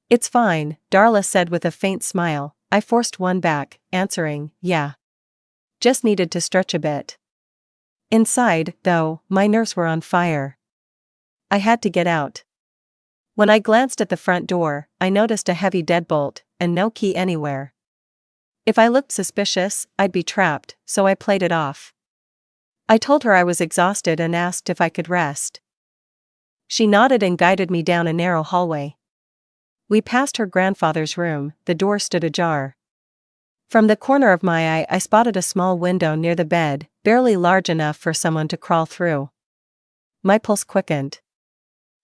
It's fine, Darla said with a faint smile. I forced one back, answering, yeah. Just needed to stretch a bit. Inside, though, my nerves were on fire. I had to get out. When I glanced at the front door, I noticed a heavy deadbolt, and no key anywhere. If I looked suspicious, I'd be trapped, so I played it off. I told her I was exhausted and asked if I could rest. She nodded and guided me down a narrow hallway. We passed her grandfather's room. The door stood ajar. From the corner of my eye I spotted a small window near the bed, barely large enough for someone to crawl through. My pulse quickened.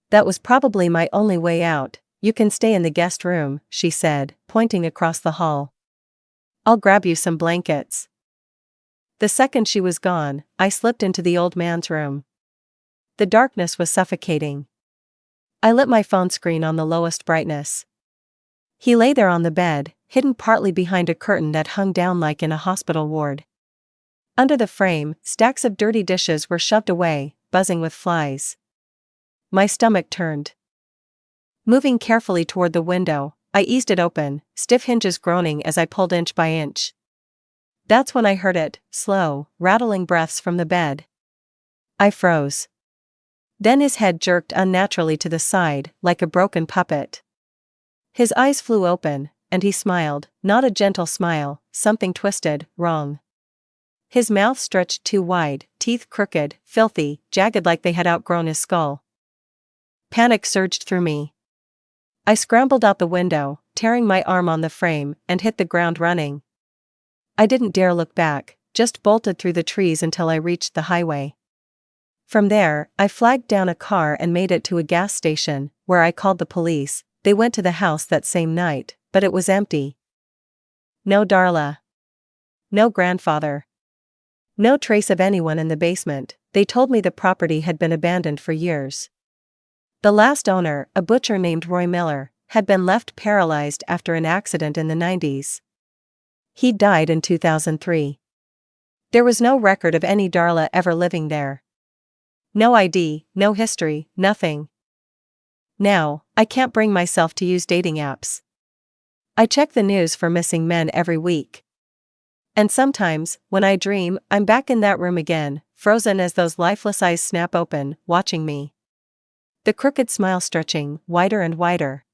That was probably my only way out. You can stay in the guest room, she said, pointing across the hall. I'll grab you some blankets. The second she was gone, I slipped into the old man's room. The darkness was suffocating. I lit my phone screen on the lowest brightness. He lay there on the bed, hidden partly behind a curtain that hung down like in a hospital ward. Under the frame, stacks of dirty dishes were shoved away, buzzing with flies. My stomach turned. Moving carefully toward the window, I eased it open, stiff hinges groaning as I pulled inch by inch. That's when I heard it, slow, rattling breaths from the bed. I froze. Then his head jerked unnaturally to the side, like a broken puppet. His eyes flew open, and he smiled, not a gentle smile, something twisted, wrong. His mouth stretched too wide, teeth crooked, filthy, jagged like they had outgrown his skull. Panic surged through me. I scrambled out the window, tearing my arm on the frame, and hit the ground running. I didn't dare look back, just bolted through the trees until I reached the highway. From there, I flagged down a car and made it to a gas station, where I called the police. They went to the house that same night, but it was empty. No Darla. No grandfather. No trace of anyone in the basement. They told me the property had been abandoned for years. The last owner, a butcher named Roy Miller, had been left paralyzed after an accident in the 90s. He died in 2003. There was no record of any Darla ever living there. No ID, no history, nothing. Now, I can't bring myself to use dating apps. I check the news for missing men every week. And sometimes, when I dream, I'm back in that room again, frozen as those lifeless eyes snap open, watching me. The crooked smile stretching, wider and wider.